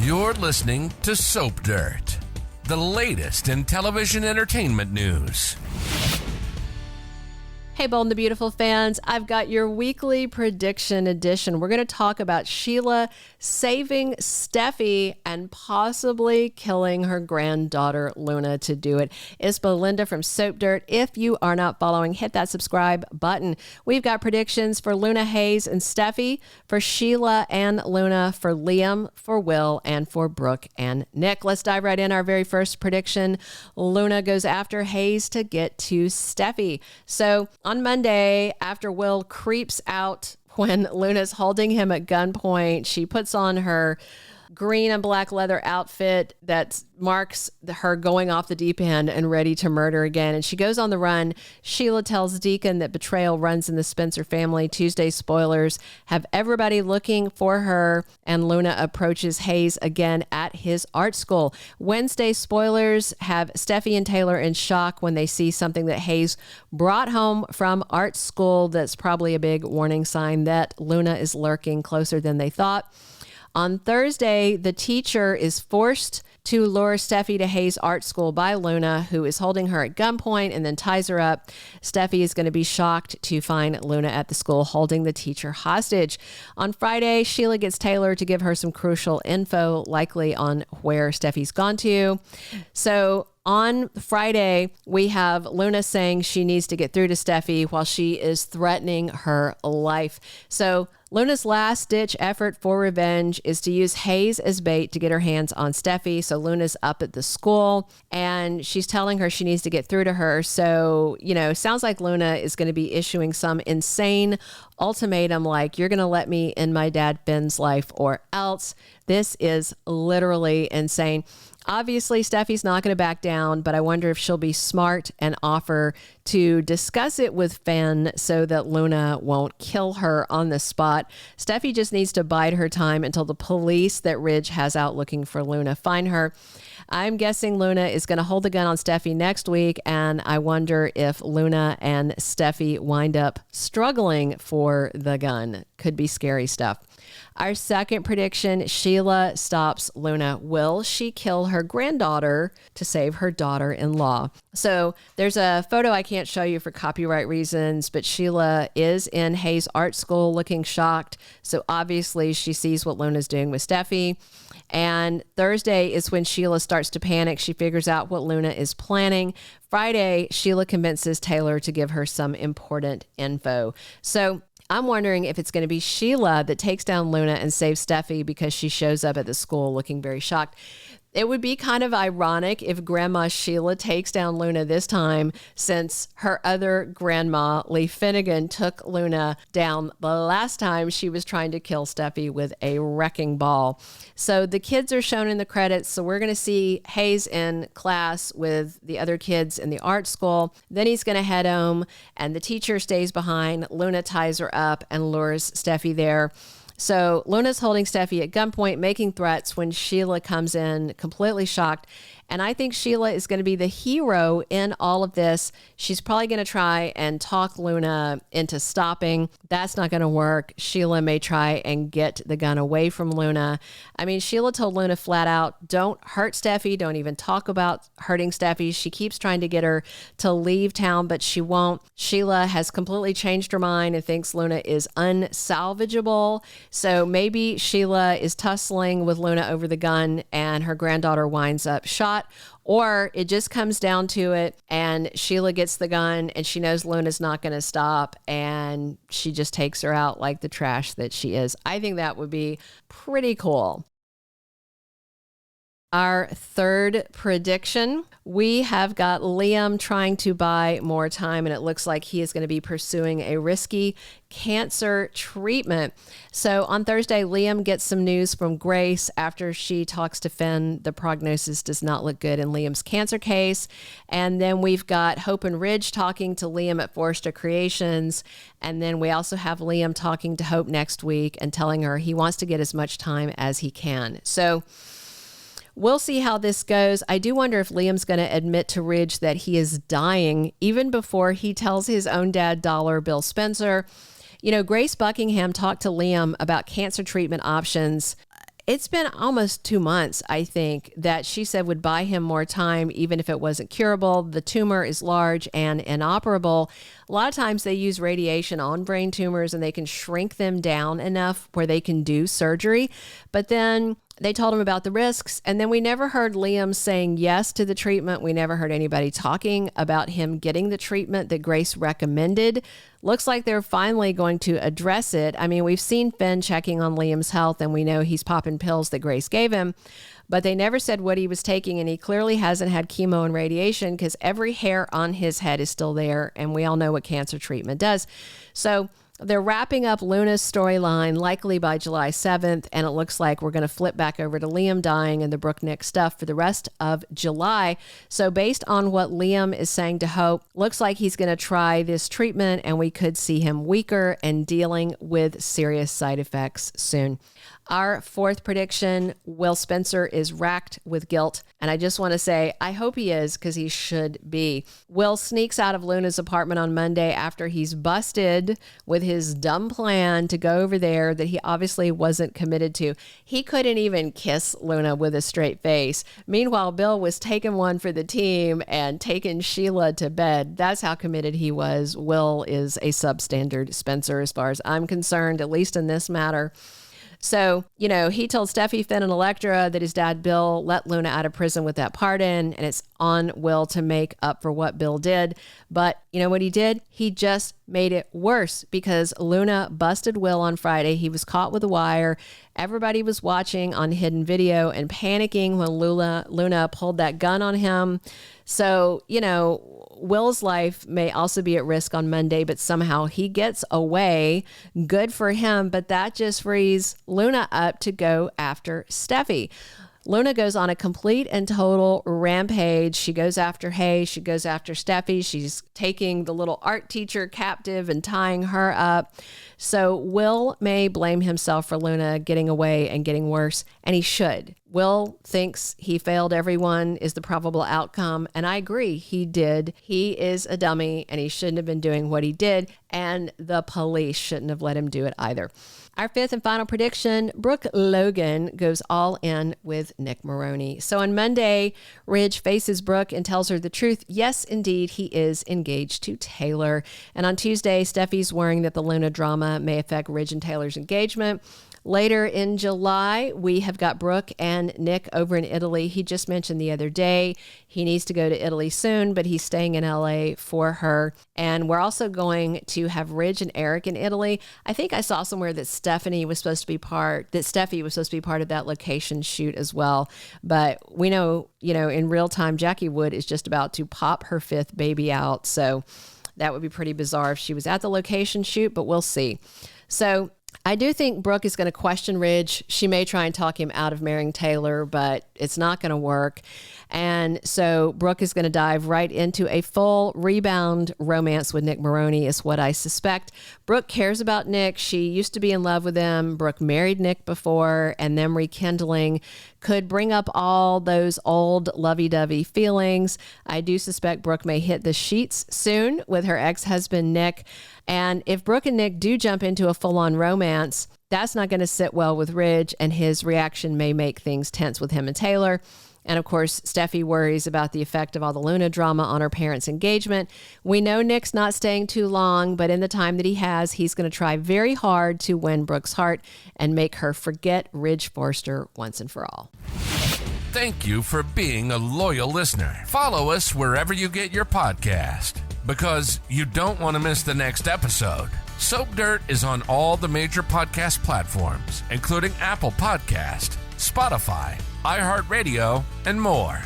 You're listening to Soap Dirt, the latest in television entertainment news. Hey, Bold and the Beautiful fans, I've got your weekly prediction edition. We're going to talk about Sheila saving Steffy and possibly killing her granddaughter, Luna, to do it. It's Belinda from Soap Dirt. If you are not following, hit that subscribe button. We've got predictions for Luna, Hayes, and Steffy, for Sheila and Luna, for Liam, for Will, and for Brooke and Nick. Let's dive right in. Our very first prediction, Luna goes after Hayes to get to Steffy. So on Monday, after Will creeps out when Luna's holding him at gunpoint, she puts on her green and black leather outfit that marks her going off the deep end and ready to murder again. And she goes on the run. Sheila tells Deacon that betrayal runs in the Spencer family. Tuesday spoilers have everybody looking for her, and Luna approaches Hayes again at his art school. Wednesday spoilers have Steffy and Taylor in shock when they see something that Hayes brought home from art school. That's probably a big warning sign that Luna is lurking closer than they thought. On Thursday, the teacher is forced to lure Steffy to Hayes Art School by Luna, who is holding her at gunpoint and then ties her up. Steffy is going to be shocked to find Luna at the school holding the teacher hostage. On Friday, Sheila gets Taylor to give her some crucial info, likely on where Steffy's gone to. So on Friday, we have Luna saying she needs to get through to Steffy while she is threatening her life. So Luna's last-ditch effort for revenge is to use Hayes as bait to get her hands on Steffy. So Luna's up at the school, and she's telling her she needs to get through to her. So, sounds like Luna is going to be issuing some insane ultimatum like, you're going to let me in my dad Ben's life or else. This is literally insane. Obviously, Steffi's not going to back down, but I wonder if she'll be smart and offer to discuss it with Finn so that Luna won't kill her on the spot. Steffy just needs to bide her time until the police that Ridge has out looking for Luna find her. I'm guessing Luna is going to hold the gun on Steffy next week, and I wonder if Luna and Steffy wind up struggling for the gun. Could be scary stuff. Our second prediction, Sheila stops Luna. Will she kill her granddaughter to save her daughter-in-law? So there's a photo I can't show you for copyright reasons, but Sheila is in Hayes Art School looking shocked. So obviously she sees what Luna's doing with Steffy. And Thursday is when Sheila starts to panic. She figures out what Luna is planning. Friday, Sheila convinces Taylor to give her some important info. So I'm wondering if it's going to be Sheila that takes down Luna and saves Steffy because she shows up at the school looking very shocked. It would be kind of ironic if Grandma Sheila takes down Luna this time, since her other grandma, Lee Finnegan, took Luna down the last time she was trying to kill Steffy with a wrecking ball. So the kids are shown in the credits. So we're going to see Hayes in class with the other kids in the art school. Then he's going to head home and the teacher stays behind. Luna ties her up and lures Steffy there. So Luna's holding Steffy at gunpoint, making threats when Sheila comes in completely shocked. And I think Sheila is going to be the hero in all of this. She's probably going to try and talk Luna into stopping. That's not going to work. Sheila may try and get the gun away from Luna. I mean, Sheila told Luna flat out, don't hurt Steffy. Don't even talk about hurting Steffy. She keeps trying to get her to leave town, but she won't. Sheila has completely changed her mind and thinks Luna is unsalvageable. So maybe Sheila is tussling with Luna over the gun and her granddaughter winds up shot. Or it just comes down to it and Sheila gets the gun and she knows Luna's not going to stop and she just takes her out like the trash that she is. I think that would be pretty cool. Our third prediction, we have got Liam trying to buy more time, and it looks like he is going to be pursuing a risky cancer treatment. So on Thursday, Liam gets some news from Grace after she talks to Finn. The prognosis does not look good in Liam's cancer case. And then we've got Hope and Ridge talking to Liam at Forrester Creations. And then we also have Liam talking to Hope next week and telling her he wants to get as much time as he can. So we'll see how this goes. I do wonder if Liam's going to admit to Ridge that he is dying even before he tells his own dad, Dollar Bill Spencer. You know, Grace Buckingham talked to Liam about cancer treatment options. It's been almost 2 months, I think, that she said would buy him more time, even if it wasn't curable. The tumor is large and inoperable. A lot of times they use radiation on brain tumors and they can shrink them down enough where they can do surgery. But then they told him about the risks. And then we never heard Liam saying yes to the treatment. We never heard anybody talking about him getting the treatment that Grace recommended. Looks like they're finally going to address it. I mean, we've seen Finn checking on Liam's health and we know he's popping pills that Grace gave him, but they never said what he was taking. And he clearly hasn't had chemo and radiation because every hair on his head is still there. And we all know what cancer treatment does. So they're wrapping up Luna's storyline likely by July 7th, and it looks like we're going to flip back over to Liam dying and the Brooke Nick stuff for the rest of July. So based on what Liam is saying to Hope, looks like he's going to try this treatment and we could see him weaker and dealing with serious side effects soon. Our fourth prediction, Will Spencer is racked with guilt. And I just want to say, I hope he is, because he should be. Will sneaks out of Luna's apartment on Monday after he's busted with his dumb plan to go over there that he obviously wasn't committed to. He couldn't even kiss Luna with a straight face. Meanwhile, Bill was taking one for the team and taking Sheila to bed. That's how committed he was. Will is a substandard Spencer as far as I'm concerned, at least in this matter. So, he told Steffy, Finn, and Electra that his dad, Bill, let Luna out of prison with that pardon, and it's on Will to make up for what Bill did. But you know what he did? He just made it worse because Luna busted Will on Friday. He was caught with a wire. Everybody was watching on hidden video and panicking when Luna pulled that gun on him. So, Will's life may also be at risk on Monday, but somehow he gets away. Good for him, but that just frees Luna up to go after Steffy. Luna goes on a complete and total rampage. She goes after Hayes. She goes after Steffy. She's taking the little art teacher captive and tying her up. So Will may blame himself for Luna getting away and getting worse, and he should. Will thinks he failed everyone is the probable outcome, and I agree, he did. He is a dummy, and he shouldn't have been doing what he did, and the police shouldn't have let him do it either. Our fifth and final prediction, Brooke Logan goes all in with Nick Marone. So on Monday, Ridge faces Brooke and tells her the truth. Yes, indeed, he is engaged to Taylor. And on Tuesday, Steffi's worrying that the Luna drama may affect Ridge and Taylor's engagement. Later in July, we have got Brooke and Nick over in Italy. He just mentioned the other day he needs to go to Italy soon, but he's staying in LA for her. And we're also going to have Ridge and Eric in Italy. I think I saw somewhere that Steffy was supposed to be part of that location shoot as well. But we know, in real time, Jackie Wood is just about to pop her fifth baby out. So that would be pretty bizarre if she was at the location shoot, but we'll see. So I do think Brooke is going to question Ridge. She may try and talk him out of marrying Taylor, but it's not going to work. And so Brooke is going to dive right into a full rebound romance with Nick Marone is what I suspect. Brooke cares about Nick. She used to be in love with him. Brooke married Nick before, and them rekindling could bring up all those old lovey-dovey feelings. I do suspect Brooke may hit the sheets soon with her ex-husband, Nick. And if Brooke and Nick do jump into a full-on romance, that's not going to sit well with Ridge, and his reaction may make things tense with him and Taylor. And of course, Steffy worries about the effect of all the Luna drama on her parents' engagement. We know Nick's not staying too long, but in the time that he has, he's going to try very hard to win Brooke's heart and make her forget Ridge Forrester once and for all. Thank you for being a loyal listener. Follow us wherever you get your podcast, because you don't want to miss the next episode. Soap Dirt is on all the major podcast platforms, including Apple Podcast, Spotify, iHeartRadio, and more.